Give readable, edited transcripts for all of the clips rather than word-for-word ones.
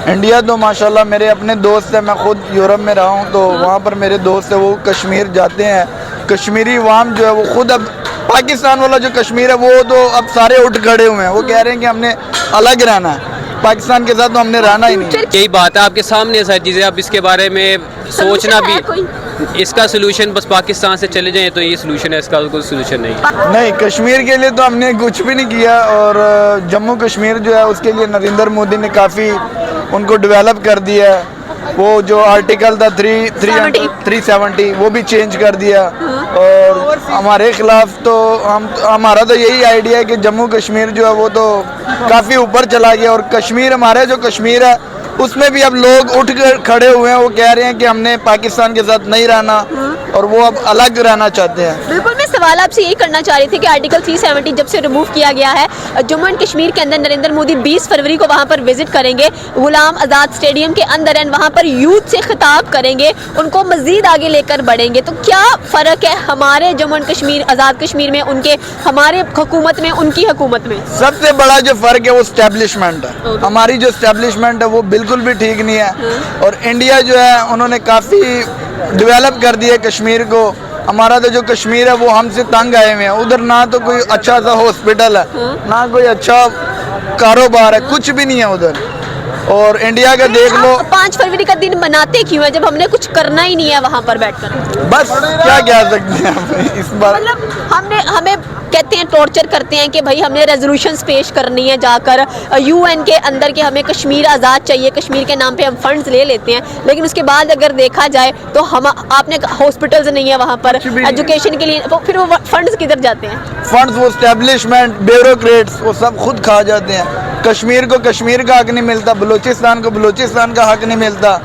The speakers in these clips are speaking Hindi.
इंडिया तो माशाल्लाह मेरे अपने दोस्त हैं, मैं खुद यूरोप में रहा हूँ तो वहाँ पर मेरे दोस्त हैं, वो कश्मीर जाते हैं। कश्मीरी अवाम जो है वो खुद अब पाकिस्तान वाला जो कश्मीर है वो तो अब सारे उठ खड़े हुए हैं, वो कह रहे हैं कि हमने अलग रहना है, पाकिस्तान के साथ तो हमने रहना ही नहीं। यही बात है, आपके सामने सारी चीज़ें, आप इसके बारे में सोचना भी, इसका सोल्यूशन बस पाकिस्तान से चले जाएं तो ये सोल्यूशन है, इसका कोई सोल्यूशन नहीं। कश्मीर के लिए तो हमने कुछ भी नहीं किया, और जम्मू कश्मीर जो है उसके लिए नरेंद्र मोदी ने काफ़ी उनको डेवलप कर दिया है। वो जो आर्टिकल था 370 वो भी चेंज कर दिया, और हमारे खिलाफ तो हमारा तो यही आइडिया है कि जम्मू कश्मीर जो है वो तो काफ़ी ऊपर चला गया, और कश्मीर हमारे जो कश्मीर है उसमें भी अब लोग उठ कर खड़े हुए हैं, वो कह रहे हैं कि हमने पाकिस्तान के साथ नहीं रहना और वो अब अलग रहना चाहते हैं। बिल्कुल, मैं सवाल आपसे यही करना चाह रही थी कि आर्टिकल 370 जब से रिमूव किया गया है, जम्मू एंड कश्मीर के अंदर नरेंद्र मोदी 20 फरवरी को वहां पर विजिट करेंगे, गुलाम आज़ाद स्टेडियम के अंदर, एंड वहां पर यूथ से खिताब करेंगे, उनको मजीद आगे लेकर बढ़ेंगे। तो क्या फ़र्क है हमारे जम्मू एंड कश्मीर, आज़ाद कश्मीर में उनके, हमारे हुकूमत में उनकी हुकूमत में? सबसे बड़ा जो फ़र्क है वो स्टैब्लिशमेंट है। हमारी जो स्टैब्लिशमेंट है वो बिल्कुल भी ठीक नहीं है, और इंडिया जो है उन्होंने काफ़ी डेवलप कर दिया कश्मीर को। हमारा तो जो कश्मीर है वो हमसे तंग आए हुए हैं, उधर ना तो कोई अच्छा सा हॉस्पिटल है, ना कोई अच्छा कारोबार है, कुछ भी नहीं है उधर। और इंडिया का देख लो, 5 फरवरी का दिन मनाते क्यों है जब हमने कुछ करना ही नहीं है वहाँ पर बैठकर? बस क्या कह सकते हैं इस बार, मतलब हमें कहते हैं, टॉर्चर करते हैं कि भाई हमने रेजोल्यूशंस पेश करनी है जाकर यूएन के अंदर कि हमें कश्मीर आज़ाद चाहिए, कश्मीर के नाम पे हम फंड्स ले लेते हैं, लेकिन उसके बाद अगर देखा जाए तो हम आपने हॉस्पिटल्स नहीं है वहाँ पर एजुकेशन के लिए, फिर वो फंड्स किधर जाते हैं? फंड्स वो स्टैब्लिशमेंट, ब्यूरोक्रेट्स वो सब खुद खा जाते हैं। कश्मीर को कश्मीर का हक नहीं मिलता, बलूचिस्तान को बलूचिस्तान का हक नहीं मिलता,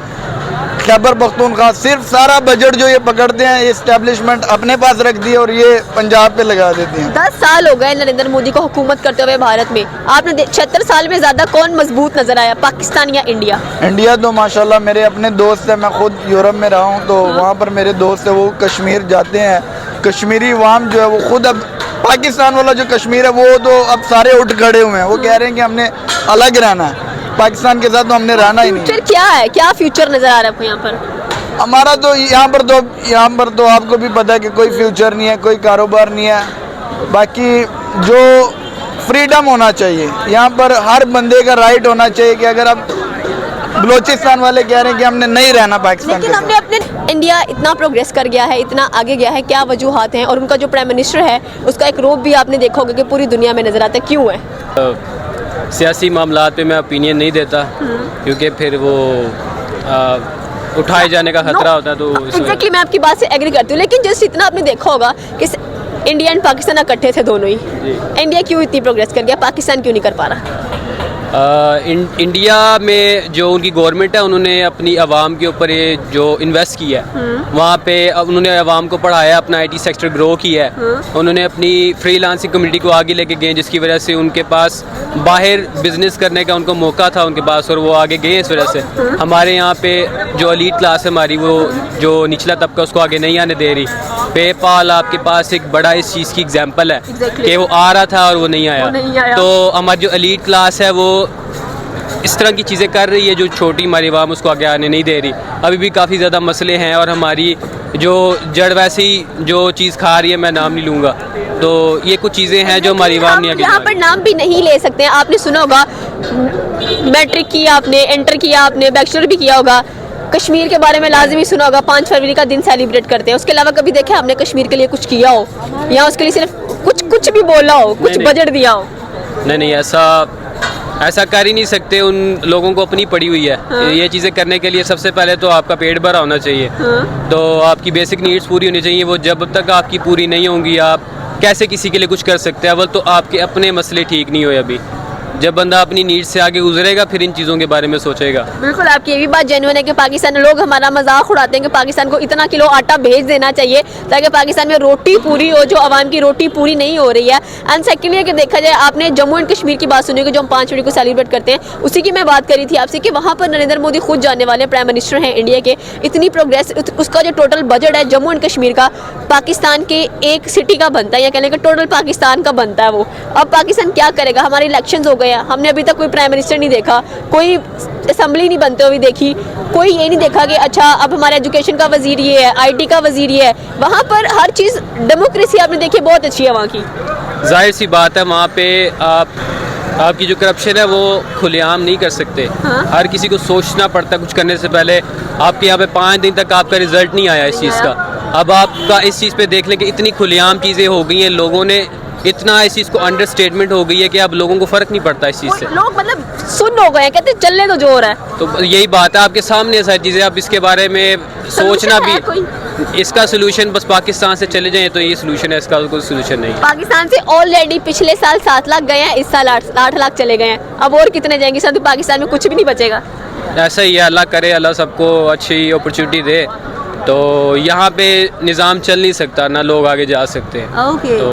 खैबर पख्तूनख्वा, सिर्फ सारा बजट जो ये पकड़ते हैं, ये एस्टेब्लिशमेंट अपने पास रख दिए और ये पंजाब पे लगा देते हैं। 10 साल हो गए नरेंद्र मोदी को हुकूमत करते हुए भारत में। आपने 76 साल में ज़्यादा कौन मजबूत नजर आया, पाकिस्तान या इंडिया? इंडिया तो माशाल्लाह मेरे अपने दोस्त हैं, मैं खुद यूरोप में रहा हूँ तो वहाँ पर मेरे दोस्त हैं, वो कश्मीर जाते हैं। कश्मीरी अवाम जो है वो खुद अब पाकिस्तान वाला जो कश्मीर है वो तो अब सारे उठ खड़े हुए हैं, वो कह रहे हैं कि हमने अलग रहना है, पाकिस्तान के साथ तो हमने रहना ही नहीं। फ्यूचर क्या है, क्या फ्यूचर नजर आ रहा है आपको यहाँ पर? हमारा तो यहाँ पर तो आपको भी पता है कि कोई फ्यूचर नहीं है, कोई कारोबार नहीं है। बाकी जो फ्रीडम होना चाहिए यहाँ पर, हर बंदे का राइट होना चाहिए कि अगर आप बलूचिस्तान वाले कह रहे हैं कि हमने नहीं रहना पाकिस्तान के साथ। हमने अपने इंडिया इतना प्रोग्रेस कर गया है, इतना आगे गया है, क्या वजूहात हैं? और उनका जो प्राइम मिनिस्टर है उसका एक रोब भी आपने देखा होगा कि पूरी दुनिया में नजर आता है, क्यों है? सियासी मामलात पे मैं ओपिनियन नहीं देता, क्योंकि फिर वो उठाए जाने का खतरा होता है। तो एग्जैक्टली मैं आपकी बात से एग्री करती हूँ, लेकिन जस्ट इतना आपने देखा होगा कि इंडिया एंड पाकिस्तान इकट्ठे थे दोनों ही। इंडिया क्यों इतनी प्रोग्रेस कर गया, पाकिस्तान क्यों नहीं कर पा रहा? इंडिया में जो उनकी गवर्नमेंट है उन्होंने अपनी आवाम के ऊपर ये जो इन्वेस्ट किया है, वहाँ पे उन्होंने आवाम को पढ़ाया, अपना आईटी सेक्टर ग्रो किया है, उन्होंने अपनी फ्रीलांसिंग कम्युनिटी को आगे लेके गए, जिसकी वजह से उनके पास बाहर बिजनेस करने का उनको मौका था उनके पास, और वो आगे गए इस वजह से। हमारे यहाँ पे जो एलीट क्लास है हमारी, वो जो निचला तबका उसको आगे नहीं आने दे रही। पेपाल आपके पास एक बड़ा इस चीज़ की एग्जांपल है कि वो आ रहा था और वो नहीं आया। तो हमारी जो एलीट क्लास है वो इस तरह की चीज़ें कर रही है, जो छोटी हमारी आवाम उसको आगे आने नहीं दे रही। अभी भी काफ़ी ज़्यादा मसले हैं, और हमारी जो जड़ वैसी जो चीज़ खा रही है, मैं नाम नहीं लूँगा, तो ये कुछ चीज़ें हैं जो हमारी आवाम नहीं आगे। यहाँ पर नाम भी नहीं ले सकते हैं। आपने सुना होगा, मैट्रिक किया आपने, इंटर किया आपने, बैचलर भी किया होगा, कश्मीर के बारे में लाजमी सुना होगा, 5 फरवरी का दिन सेलिब्रेट करते हैं। उसके अलावा कभी देखा आपने कश्मीर के लिए कुछ किया हो, या उसके लिए सिर्फ कुछ भी बोला हो, कुछ बजट दिया हो? नहीं, ऐसा कर ही नहीं सकते। उन लोगों को अपनी पड़ी हुई है। ये चीज़ें करने के लिए सबसे पहले तो आपका पेट भरा होना चाहिए, तो आपकी बेसिक नीड्स पूरी होनी चाहिए। वो जब तक आपकी पूरी नहीं होंगी, आप कैसे किसी के लिए कुछ कर सकते हैं? अव्वल तो आपके अपने मसले ठीक नहीं हुए अभी। जब बंदा अपनी नीड से आगे गुजरेगा फिर इन चीज़ों के बारे में सोचेगा। बिल्कुल, आपकी ये भी बात जेन्युइन है कि पाकिस्तान लोग हमारा मजाक उड़ाते हैं कि पाकिस्तान को इतना किलो आटा भेज देना चाहिए ताकि पाकिस्तान में रोटी पूरी हो, जो आवाम की रोटी पूरी नहीं हो रही है। एंड सेकेंडली अगर देखा जाए, आपने जम्मू एंड कश्मीर की बात सुनी होगी जो हम 5 फरवरी को सेलिब्रेट करते हैं, उसी की मैं बात करी थी आपसे कि वहाँ पर नरेंद्र मोदी खुद जाने वाले, प्राइम मिनिस्टर हैं इंडिया के। इतनी प्रोग्रेस, उसका जो टोटल बजट है जम्मू एंड कश्मीर का, पाकिस्तान के एक सिटी का बनता है, या कहने का टोटल पाकिस्तान का बनता है वो। अब पाकिस्तान क्या करेगा? हमारे इलेक्शन हो गए हैं, हमने अभी तक कोई प्राइम मिनिस्टर नहीं देखा, कोई असेंबली नहीं बनते हुए देखी, कोई ये नहीं देखा कि अच्छा अब हमारे एजुकेशन का वजीर ये है, आईटी का वजीर ये है। वहाँ पर हर चीज़ डेमोक्रेसी आपने देखी है, बहुत अच्छी है वहाँ की। जाहिर सी बात है, वहाँ पे आपकी जो करप्शन है वो खुलेआम नहीं कर सकते। हाँ। हर किसी को सोचना पड़ता है कुछ करने से पहले। आपके यहाँ पे 5 दिन तक आपका रिजल्ट नहीं आया इस चीज़ का, अब आपका इस चीज़ पे देख लें कि इतनी खुलेआम चीज़ें हो गई हैं, लोगों ने इतना इस चीज़ को अंडरस्टेटमेंट हो गई है कि अब लोगों को फ़र्क नहीं पड़ता इस चीज़ से। लोग मतलब सुन हो गए हैं, कहते हैं चलने तो जोर है। तो यही बात है, आपके सामने सारी चीज़ें, अब इसके बारे में सोचना Solution है भी, इसका सोल्यूशन बस पाकिस्तान से चले जाएं तो ये सोल्यूशन है, इसका कोई सोल्यूशन नहीं है। पाकिस्तान से ऑलरेडी पिछले साल 7 लाख गए हैं, इस साल 8 लाख चले गए हैं, अब और कितने जाएंगे? सब पाकिस्तान में कुछ भी नहीं बचेगा। ऐसा ही है, अल्लाह करे अल्लाह सबको अच्छी अपॉर्चुनिटी दे। तो यहाँ पे निज़ाम चल नहीं सकता, ना लोग आगे जा सकते हैं। ओके। तो